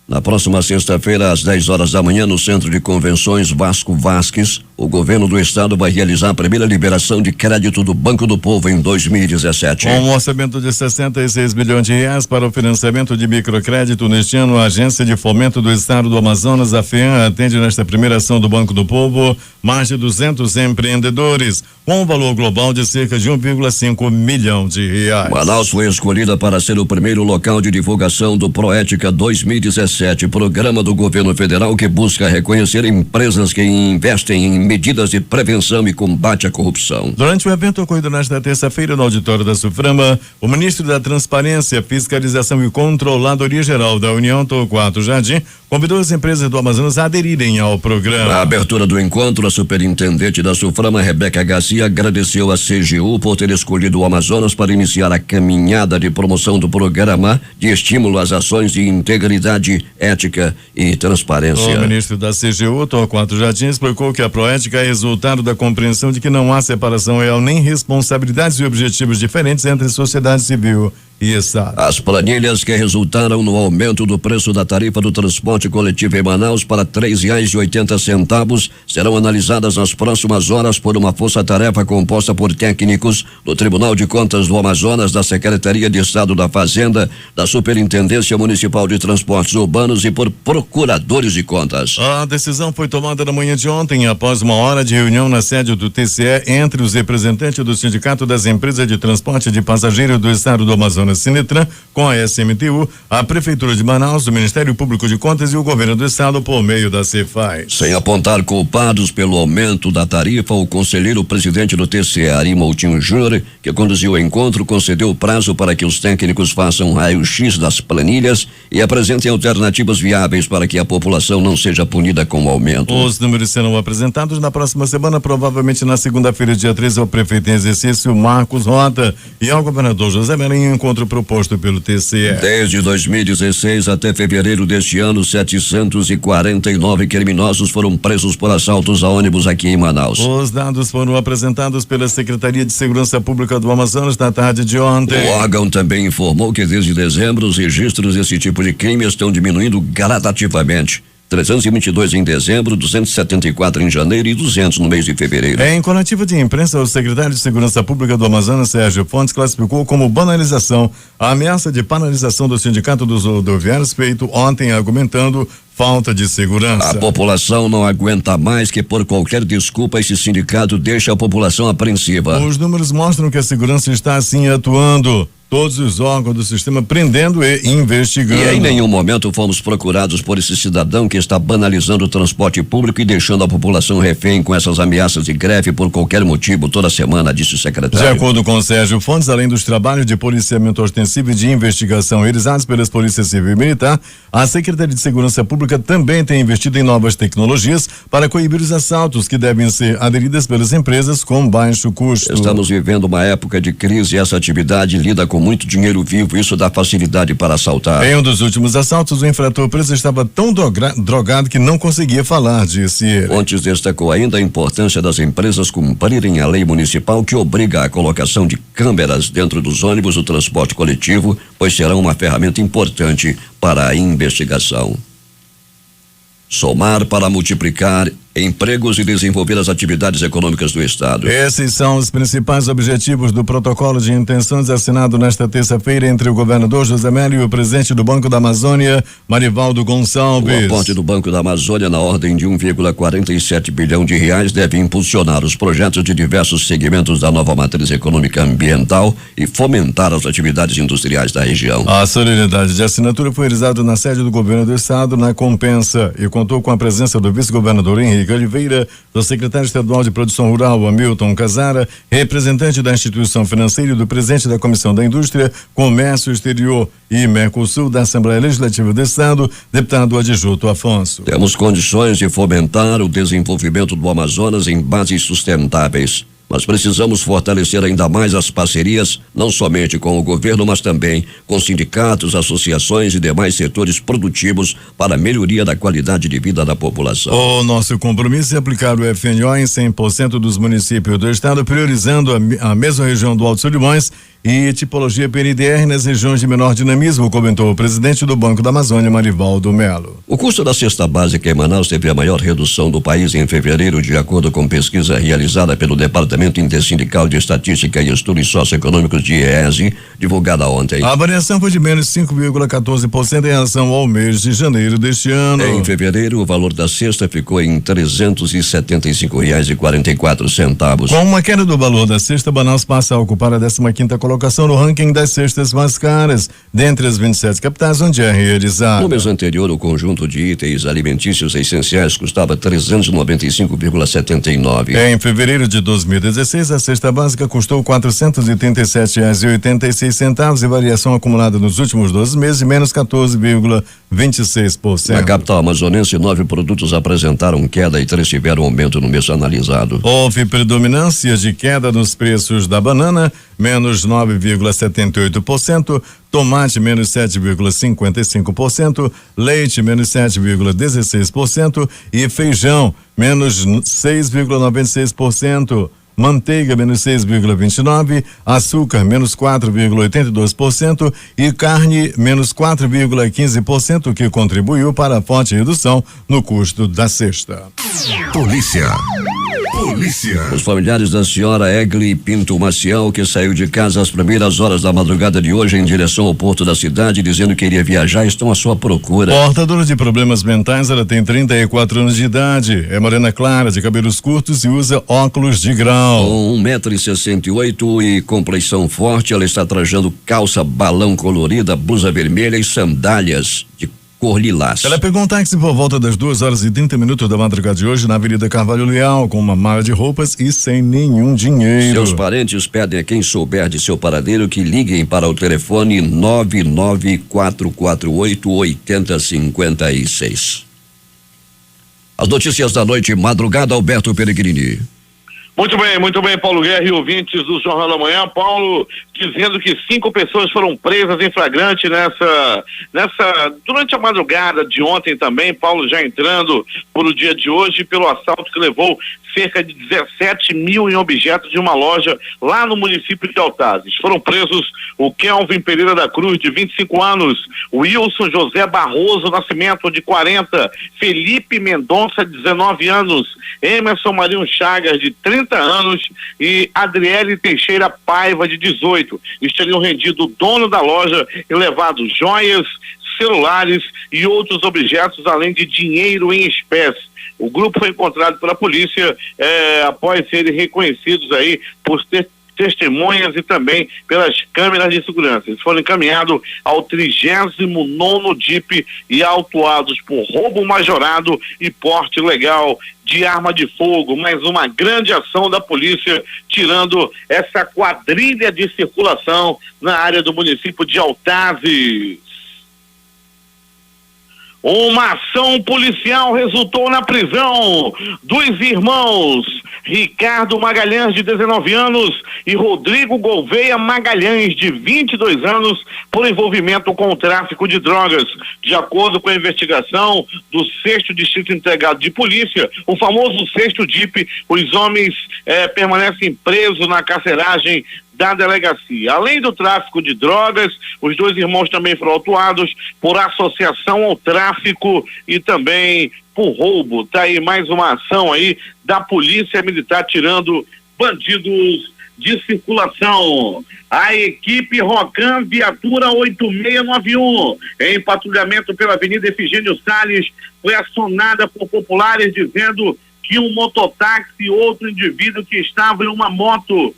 Na próxima sexta-feira, às 10 horas da manhã, no Centro de Convenções Vasco Vasques, o governo do estado vai realizar a primeira liberação de crédito do Banco do Povo em 2017. Com um orçamento de 66 milhões de reais para o financiamento de microcrédito neste ano, a Agência de Fomento do Estado do Amazonas, a FEAM, atende nesta primeira ação do Banco do Povo mais de 200 empreendedores, com um valor global de cerca de 1,5 milhão de reais. Manaus foi escolhida para ser o primeiro local de divulgação do Proética 2017, programa do governo federal que busca reconhecer empresas que investem em medidas de prevenção e combate à corrupção. Durante o evento ocorrido nesta terça-feira no auditório da Suframa, o ministro da Transparência, Fiscalização e Controladoria Geral da União, Torquato Jardim, convidou as empresas do Amazonas a aderirem ao programa. Na abertura do encontro, a superintendente da Suframa, Rebeca Garcia, agradeceu à CGU por ter escolhido o Amazonas para iniciar a caminhada de promoção do programa de estímulo às ações de integridade, ética e transparência. O ministro da CGU, Torquato Jardim, explicou que a Proética é resultado da compreensão de que não há separação real nem responsabilidades e objetivos diferentes entre sociedade civil e Estado. As planilhas que resultaram no aumento do preço da tarifa do transporte coletivo em Manaus para R$3,80 serão analisadas nas próximas horas por uma força-tarefa composta por técnicos do Tribunal de Contas do Amazonas, da Secretaria de Estado da Fazenda, da Superintendência Municipal de Transportes Urbanos e por procuradores de contas. A decisão foi tomada na manhã de ontem, após uma hora de reunião na sede do TCE entre os representantes do Sindicato das Empresas de Transporte de Passageiros do Estado do Amazonas, Sinetran, com a SMTU, a Prefeitura de Manaus, o Ministério Público de Contas e o Governo do Estado por meio da Cefaz. Sem apontar culpados pelo aumento da tarifa, o conselheiro presidente do TCE, Ari Moutinho Júnior, que conduziu o encontro, concedeu prazo para que os técnicos façam raio-x das planilhas e apresentem alternativas viáveis para que a população não seja punida com o aumento. Os números serão apresentados na próxima semana, provavelmente na segunda-feira, dia 13, ao prefeito em exercício Marcos Rota e ao governador José Marinho, em encontro proposto pelo TCE. Desde 2016 até fevereiro deste ano, 749 criminosos foram presos por assaltos a ônibus aqui em Manaus. Os dados foram apresentados pela Secretaria de Segurança Pública do Amazonas na tarde de ontem. O órgão também informou que desde dezembro os registros desse tipo de crime estão diminuindo gradativamente. 322 em dezembro, 274 em janeiro e 200 no mês de fevereiro. Em coletiva de imprensa, o secretário de Segurança Pública do Amazonas, Sérgio Fontes, classificou como banalização a ameaça de paralisação do Sindicato dos Rodoviários, feito ontem argumentando falta de segurança. A população não aguenta mais que por qualquer desculpa esse sindicato deixa a população apreensiva. Os números mostram que a segurança está assim atuando. Todos os órgãos do sistema prendendo e investigando. E em nenhum momento fomos procurados por esse cidadão que está banalizando o transporte público e deixando a população refém com essas ameaças de greve por qualquer motivo toda semana, disse o secretário. De acordo com o Sérgio Fontes, além dos trabalhos de policiamento ostensivo e de investigação realizados pelas polícias civil e militar, a Secretaria de Segurança Pública também tem investido em novas tecnologias para coibir os assaltos que devem ser aderidas pelas empresas com baixo custo. Estamos vivendo uma época de crise e essa atividade lida com com muito dinheiro vivo, isso dá facilidade para assaltar. Em um dos últimos assaltos, o infrator preso estava tão drogado que não conseguia falar, disse ele. Fontes destacou ainda a importância das empresas cumprirem a lei municipal que obriga a colocação de câmeras dentro dos ônibus do transporte coletivo, pois será uma ferramenta importante para a investigação. Somar para multiplicar empregos e desenvolver as atividades econômicas do Estado. Esses são os principais objetivos do protocolo de intenções assinado nesta terça-feira entre o governador José Mélio e o presidente do Banco da Amazônia, Marivaldo Gonçalves. O aporte do Banco da Amazônia na ordem de 1,47 bilhão de reais deve impulsionar os projetos de diversos segmentos da nova matriz econômica ambiental e fomentar as atividades industriais da região. A solenidade de assinatura foi realizada na sede do governo do Estado, na Compensa, e contou com a presença do vice-governador Henrique Oliveira, do secretário estadual de Produção Rural, Hamilton Casara, representante da instituição financeira e do presidente da Comissão da Indústria, Comércio Exterior e Mercosul da Assembleia Legislativa do Estado, deputado Adjuto Afonso. Temos condições de fomentar o desenvolvimento do Amazonas em bases sustentáveis. Mas precisamos fortalecer ainda mais as parcerias, não somente com o governo, mas também com sindicatos, associações e demais setores produtivos para a melhoria da qualidade de vida da população. O nosso compromisso é aplicar o FNO em 100% dos municípios do estado, priorizando a mesma região do Alto Solimões e tipologia PNDR nas regiões de menor dinamismo, comentou o presidente do Banco da Amazônia, Marivaldo Melo. O custo da cesta básica em Manaus teve a maior redução do país em fevereiro, de acordo com pesquisa realizada pelo Departamento Intersindical de Estatística e Estudos Socioeconômicos de IESE, divulgada ontem. A variação foi de menos 5,14% em relação ao mês de janeiro deste ano. Em fevereiro, o valor da cesta ficou em R$375,44. Com uma queda do valor da cesta, Manaus passa a ocupar a 15ª colocação no ranking das cestas mais caras, dentre as 27 capitais onde é realizado. No mês anterior, o conjunto de itens alimentícios essenciais custava R$395,79. Em fevereiro de 2016, a cesta básica custou R$437,86 e variação acumulada nos últimos 12 meses de menos 14,26%. Na capital amazonense, 9 produtos apresentaram queda e 3 tiveram aumento no mês analisado. Houve predominância de queda nos preços da banana, menos 9,78%, tomate menos 7,55%, leite menos 7,16% e feijão menos 6,96%. Manteiga menos 6,29%, açúcar menos 4,82% e carne menos 4,15%, que contribuiu para a forte redução no custo da cesta. Polícia. Os familiares da senhora Egli Pinto Maciel, que saiu de casa às primeiras horas da madrugada de hoje em direção ao porto da cidade, dizendo que iria viajar, estão à sua procura. Portadora de problemas mentais, ela tem 34 anos de idade, é morena clara, de cabelos curtos e usa óculos de grau. Com 1,68 m e compleição forte, ela está trajando calça balão colorida, blusa vermelha e sandálias de cor lilás. Ela pegou um táxi por volta das 2h30 da madrugada de hoje na Avenida Carvalho Leal, com uma mala de roupas e sem nenhum dinheiro. Seus parentes pedem a quem souber de seu paradeiro que liguem para o telefone 99448-8056. As notícias da noite, madrugada, Alberto Peregrini. Muito bem, Paulo Guerra e ouvintes do Jornal da Manhã. Paulo, dizendo que 5 pessoas foram presas em flagrante durante a madrugada de ontem também, Paulo, já entrando por o dia de hoje, pelo assalto que levou cerca de 17 mil em objetos de uma loja lá no município de Altazes. Foram presos o Kelvin Pereira da Cruz, de 25 anos, Wilson José Barroso Nascimento, de 40, Felipe Mendonça, de 19 anos, Emerson Marinho Chagas, de 30 anos e Adriele Teixeira Paiva, de 18. Eles teriam rendido o dono da loja e levado joias, celulares e outros objetos, além de dinheiro em espécie. O grupo foi encontrado pela polícia após serem reconhecidos aí por testemunhas e também pelas câmeras de segurança. Eles foram encaminhados ao 39º DIP e autuados por roubo majorado e porte ilegal de arma de fogo. Mais uma grande ação da polícia, tirando essa quadrilha de circulação na área do município de Altazes. Uma ação policial resultou na prisão dos irmãos Ricardo Magalhães, de 19 anos, e Rodrigo Gouveia Magalhães, de 22 anos, por envolvimento com o tráfico de drogas. De acordo com a investigação do 6º Distrito Integrado de Polícia, o famoso 6º DIP, os homens permanecem presos na carceragem da delegacia. Além do tráfico de drogas, os dois irmãos também foram autuados por associação ao tráfico e também por roubo. Tá aí mais uma ação aí da Polícia Militar tirando bandidos de circulação. A equipe Rocan, viatura 8691, em patrulhamento pela Avenida Efigênio Salles, foi acionada por populares dizendo que um mototáxi e outro indivíduo que estava em uma moto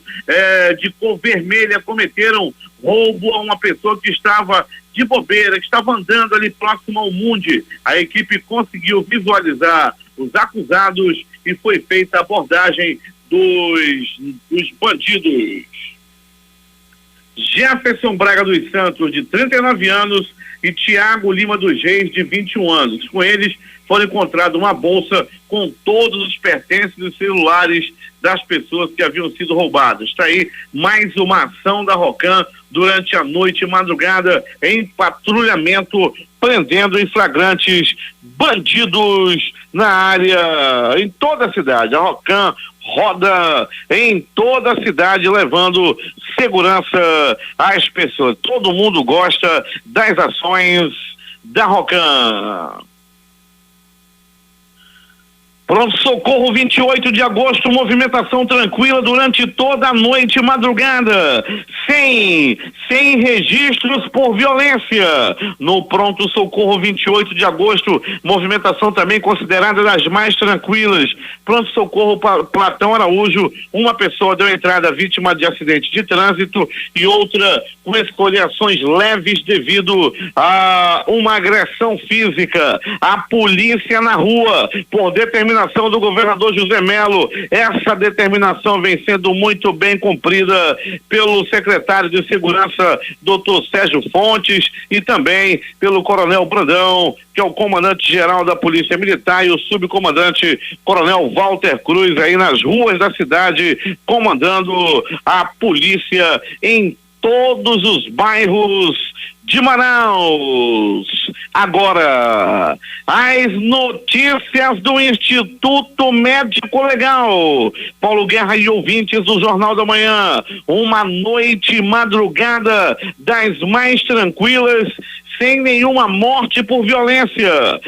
de cor vermelha cometeram roubo a uma pessoa que estava de bobeira, que estava andando ali próximo ao Mundi. A equipe conseguiu visualizar os acusados e foi feita a abordagem dos bandidos. Jefferson Braga dos Santos, de 39 anos, e Tiago Lima dos Reis, de 21 anos. Com eles foram encontrados uma bolsa com todos os pertences e celulares das pessoas que haviam sido roubadas. Está aí mais uma ação da Rocan durante a noite e madrugada em patrulhamento, prendendo em flagrantes bandidos na área, em toda a cidade. A Rocan roda em toda a cidade levando segurança às pessoas. Todo mundo gosta das ações da Rocan. Pronto-socorro, 28 de agosto, movimentação tranquila durante toda a noite e madrugada, sem registros por violência. No pronto-socorro, 28 de agosto, movimentação também considerada das mais tranquilas. Pronto-socorro Platão Araújo, uma pessoa deu entrada vítima de acidente de trânsito e outra com escoriações leves devido a uma agressão física. A polícia na rua, por determinação do governador José Melo, essa determinação vem sendo muito bem cumprida pelo secretário de Segurança, Dr. Sérgio Fontes, e também pelo Coronel Brandão, que é o comandante-geral da Polícia Militar, e o subcomandante Coronel Walter Cruz, aí nas ruas da cidade, comandando a polícia em todos os bairros de Manaus. Agora, as notícias do Instituto Médico Legal. Paulo Guerra e ouvintes do Jornal da Manhã. Uma noite e madrugada das mais tranquilas, sem nenhuma morte por violência.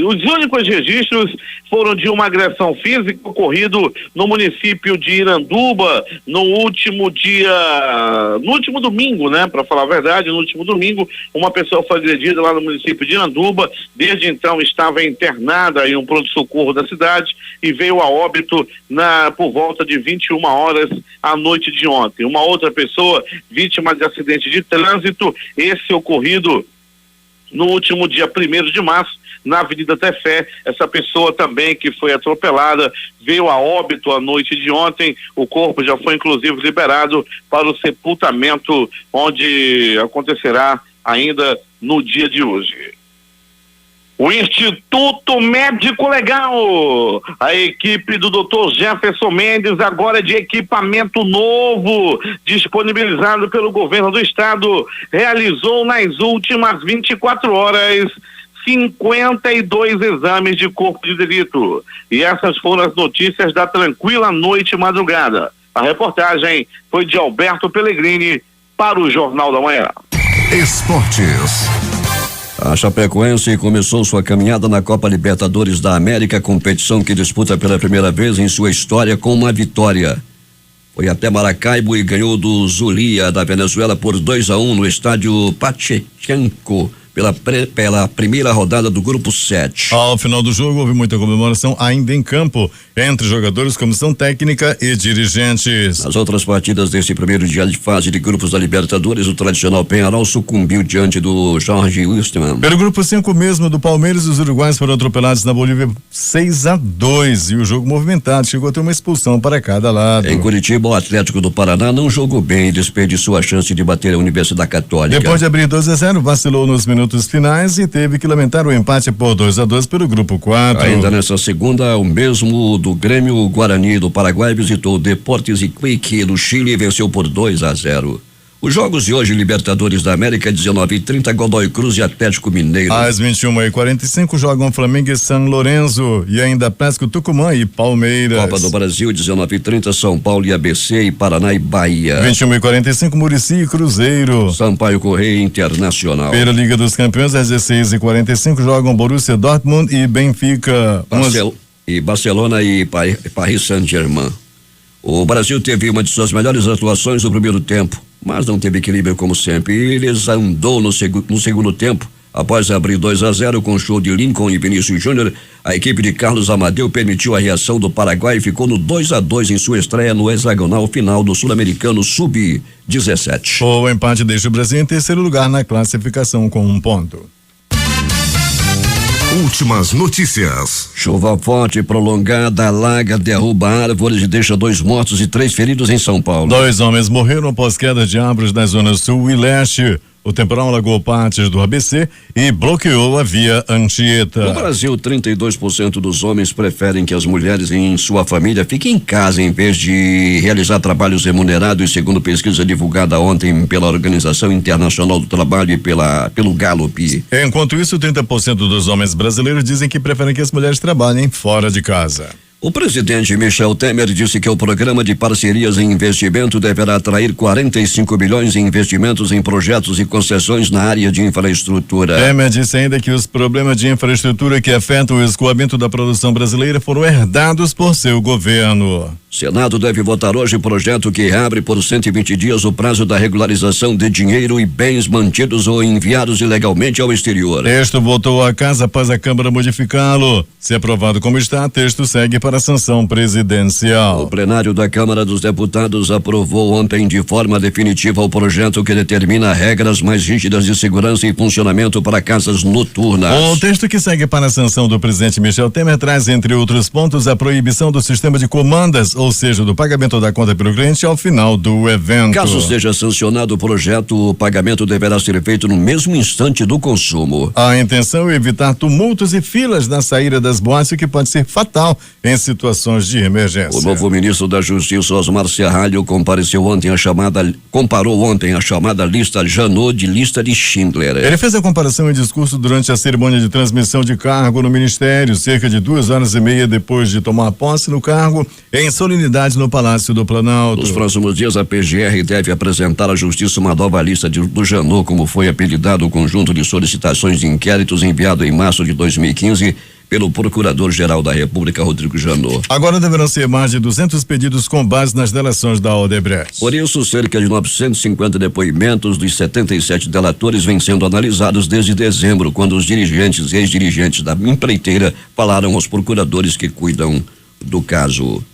Os únicos registros foram de uma agressão física ocorrido no município de Iranduba no último domingo, né? Para falar a verdade, no último domingo, uma pessoa foi agredida lá no município de Iranduba. Desde então estava internada em um pronto-socorro da cidade e veio a óbito por volta de 21 horas à noite de ontem. Uma outra pessoa vítima de acidente de trânsito, esse ocorrido no último dia 1º de março, na Avenida Tefé. Essa pessoa também que foi atropelada veio a óbito à noite de ontem. O corpo já foi inclusive liberado para o sepultamento, onde acontecerá ainda no dia de hoje. O Instituto Médico Legal, a equipe do Dr. Jefferson Mendes, agora de equipamento novo, disponibilizado pelo governo do estado, realizou nas últimas 24 horas 52 exames de corpo de delito. E essas foram as notícias da tranquila noite e madrugada. A reportagem foi de Alberto Pellegrini para o Jornal da Manhã. Esportes. A Chapecoense começou sua caminhada na Copa Libertadores da América, competição que disputa pela primeira vez em sua história com uma vitória. Foi Maracaibo e ganhou do Zulia da Venezuela por 2-1 no estádio Pachenko, pela primeira rodada do grupo 7. Ao final do jogo houve muita comemoração ainda em campo entre jogadores, comissão técnica e dirigentes. Nas outras partidas desse primeiro dia de fase de grupos da Libertadores, o tradicional Penharol sucumbiu diante do Jorge Wilstermann. Pelo grupo 5 mesmo do Palmeiras, os uruguaios foram atropelados na Bolívia 6-2 e o jogo movimentado chegou a ter uma expulsão para cada lado. Em Curitiba, o Atlético do Paraná não jogou bem e desperdiçou a chance de bater a Universidade Católica. Depois de abrir 2-0, vacilou nos minutos minutos finais e teve que lamentar o empate por 2-2 pelo grupo 4. Ainda nessa segunda, o mesmo do Grêmio Guarani do Paraguai visitou Deportes Iquique do Chile e venceu por 2-0. Os jogos de hoje, Libertadores da América, 19h30, Godoy Cruz e Atlético Mineiro. Às 21h45 jogam Flamengo e São Lourenço e ainda Pesca, Tucumã e Palmeiras. Copa do Brasil, 19h30, São Paulo e ABC e Paraná e Bahia. 21h45, Muricy e Cruzeiro. Sampaio Correia Internacional. Pela Liga dos Campeões, às 16h45 jogam Borussia Dortmund e Benfica. Barcelona e Paris Saint-Germain. O Brasil teve uma de suas melhores atuações no primeiro tempo, mas não teve equilíbrio como sempre. Eles andou no segundo tempo. Após abrir 2-0 com show de Lincoln e Vinícius Júnior, a equipe de Carlos Amadeu permitiu a reação do Paraguai e ficou no 2-2 em sua estreia no hexagonal final do Sul-Americano Sub-17. O empate deixa o Brasil em terceiro lugar na classificação com 1 ponto. Últimas notícias. Chuva forte e prolongada alaga, derruba árvores e deixa 2 mortos e 3 feridos em São Paulo. 2 homens morreram após queda de árvores na zona sul e leste. O temporal alagou partes do ABC e bloqueou a via Anchieta. No Brasil, 32% dos homens preferem que as mulheres em sua família fiquem em casa em vez de realizar trabalhos remunerados, segundo pesquisa divulgada ontem pela Organização Internacional do Trabalho e pelo Gallup. Enquanto isso, 30% dos homens brasileiros dizem que preferem que as mulheres trabalhem fora de casa. O presidente Michel Temer disse que o programa de parcerias em investimento deverá atrair 45 bilhões em investimentos em projetos e concessões na área de infraestrutura. Temer disse ainda que os problemas de infraestrutura que afetam o escoamento da produção brasileira foram herdados por seu governo. Senado deve votar hoje o projeto que reabre por 120 dias o prazo da regularização de dinheiro e bens mantidos ou enviados ilegalmente ao exterior. Texto voltou à casa após a Câmara modificá-lo. Se aprovado como está, texto segue para a sanção presidencial. O plenário da Câmara dos Deputados aprovou ontem de forma definitiva o projeto que determina regras mais rígidas de segurança e funcionamento para casas noturnas. O texto que segue para a sanção do presidente Michel Temer traz, entre outros pontos, a proibição do sistema de comandas, ou seja, do pagamento da conta pelo cliente ao final do evento. Caso seja sancionado o projeto, o pagamento deverá ser feito no mesmo instante do consumo. A intenção é evitar tumultos e filas na saída das boates, o que pode ser fatal em situações de emergência. O novo ministro da Justiça, Osmar Serralho, comparou ontem a chamada lista Janot de lista de Schindler. Ele fez a comparação em discurso durante a cerimônia de transmissão de cargo no Ministério, cerca de 2h30 depois de tomar posse no cargo, em solenidade no Palácio do Planalto. Nos próximos dias, a PGR deve apresentar à Justiça uma nova lista do Janot, como foi apelidado o conjunto de solicitações de inquéritos enviado em março de 2015 pelo Procurador-Geral da República, Rodrigo Janot. Agora deverão ser mais de 200 pedidos com base nas delações da Odebrecht. Por isso, cerca de 950 depoimentos dos 77 delatores vêm sendo analisados desde dezembro, quando os dirigentes e ex-dirigentes da empreiteira falaram aos procuradores que cuidam do caso.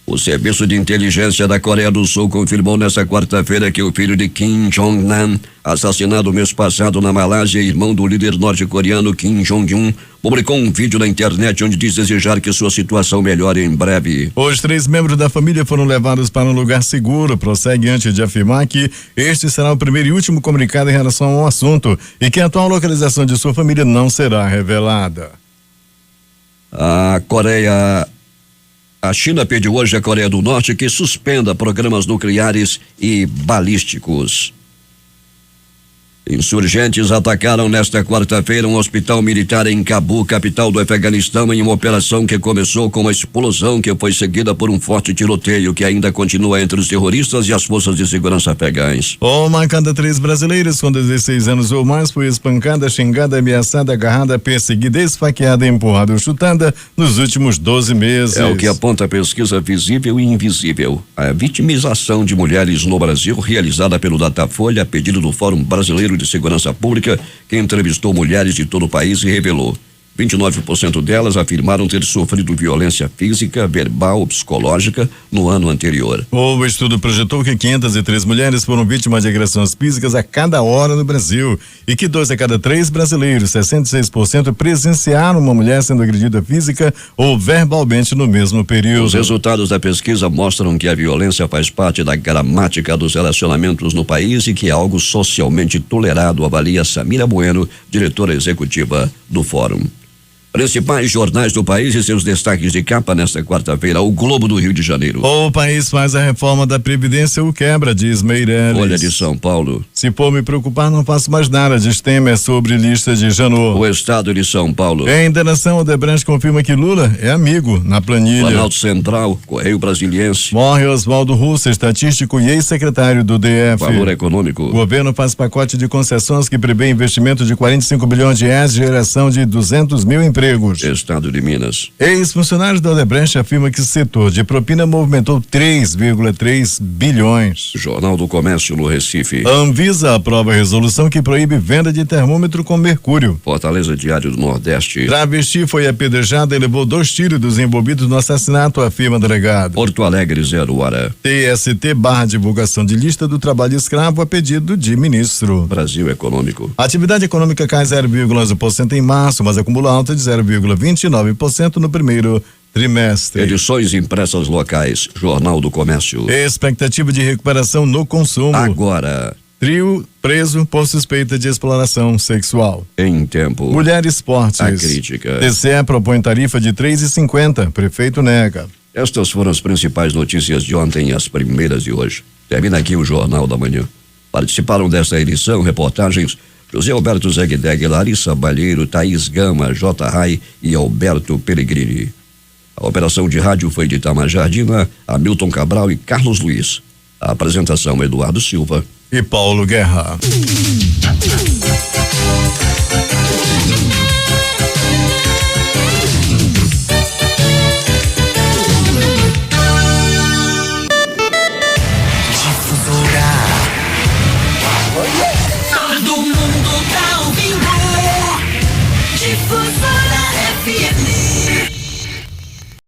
O Serviço de Inteligência da Coreia do Sul confirmou nesta quarta-feira que o filho de Kim Jong-nam, assassinado mês passado na Malásia, irmão do líder norte-coreano Kim Jong-un, publicou um vídeo na internet onde diz desejar que sua situação melhore em breve. Os 3 membros da família foram levados para um lugar seguro. Prossegue antes de afirmar que este será o primeiro e último comunicado em relação ao assunto e que a atual localização de sua família não será revelada. A China pediu hoje à Coreia do Norte que suspenda programas nucleares e balísticos. Insurgentes atacaram nesta quarta-feira um hospital militar em Cabu, capital do Afeganistão, em uma operação que começou com uma explosão que foi seguida por um forte tiroteio que ainda continua entre os terroristas e as forças de segurança afegãs. Uma cada 3 brasileiros com 16 anos ou mais foi espancada, xingada, ameaçada, agarrada, perseguida, esfaqueada, empurrada ou chutada nos últimos 12 meses. É o que aponta a pesquisa Visível e Invisível. A vitimização de mulheres no Brasil, realizada pelo Datafolha, a pedido do Fórum Brasileiro de Segurança Pública, que entrevistou mulheres de todo o país e revelou 29% delas afirmaram ter sofrido violência física, verbal ou psicológica no ano anterior. O estudo projetou que 503 mulheres foram vítimas de agressões físicas a cada hora no Brasil e que 2 a cada 3 brasileiros, 66%, presenciaram uma mulher sendo agredida física ou verbalmente no mesmo período. Os resultados da pesquisa mostram que a violência faz parte da gramática dos relacionamentos no país e que é algo socialmente tolerado, avalia Samira Bueno, diretora executiva do Fórum. Principais jornais do país e seus destaques de capa nesta quarta-feira. O Globo do Rio de Janeiro. O país faz a reforma da Previdência, o quebra, diz Meirelles. Folha de São Paulo. Se for me preocupar, não faço mais nada, diz Temer sobre lista de Janot. O Estado de São Paulo. Em indenização, Odebrecht confirma que Lula é amigo na planilha. Planalto Central, Correio Brasiliense. Morre Oswaldo Russa, estatístico e ex-secretário do DF. Valor Econômico. O governo faz pacote de concessões que prevê investimento de 45 bilhões de reais, geração de 200 mil empregos. Estado de Minas. Ex-funcionários da Odebrecht afirma que o setor de propina movimentou 3,3 bilhões. Jornal do Comércio no Recife. A Anvisa aprova a resolução que proíbe venda de termômetro com mercúrio. Fortaleza Diário do Nordeste. Travesti foi apedrejada e levou 2 tiros dos envolvidos no assassinato, afirma delegado. Porto Alegre, 0 hora. TST barra divulgação de lista do trabalho escravo a pedido de ministro. Brasil Econômico. A atividade econômica cai 0,11% em março, mas acumula alta de 0,29% no primeiro trimestre. Edições impressas locais. Jornal do Comércio. Expectativa de recuperação no consumo. Agora. Trio preso por suspeita de exploração sexual. Em tempo. Mulher Esportes. A crítica. TCE propõe tarifa de 3,50. Prefeito nega. Estas foram as principais notícias de ontem e as primeiras de hoje. Termina aqui o Jornal da Manhã. Participaram desta edição reportagens José Alberto Zegdeg, Larissa Balheiro, Thaís Gama, J. Rai e Alberto Pellegrini. A operação de rádio foi de Itamar Jardina, Hamilton Cabral e Carlos Luiz. A apresentação Eduardo Silva e Paulo Guerra.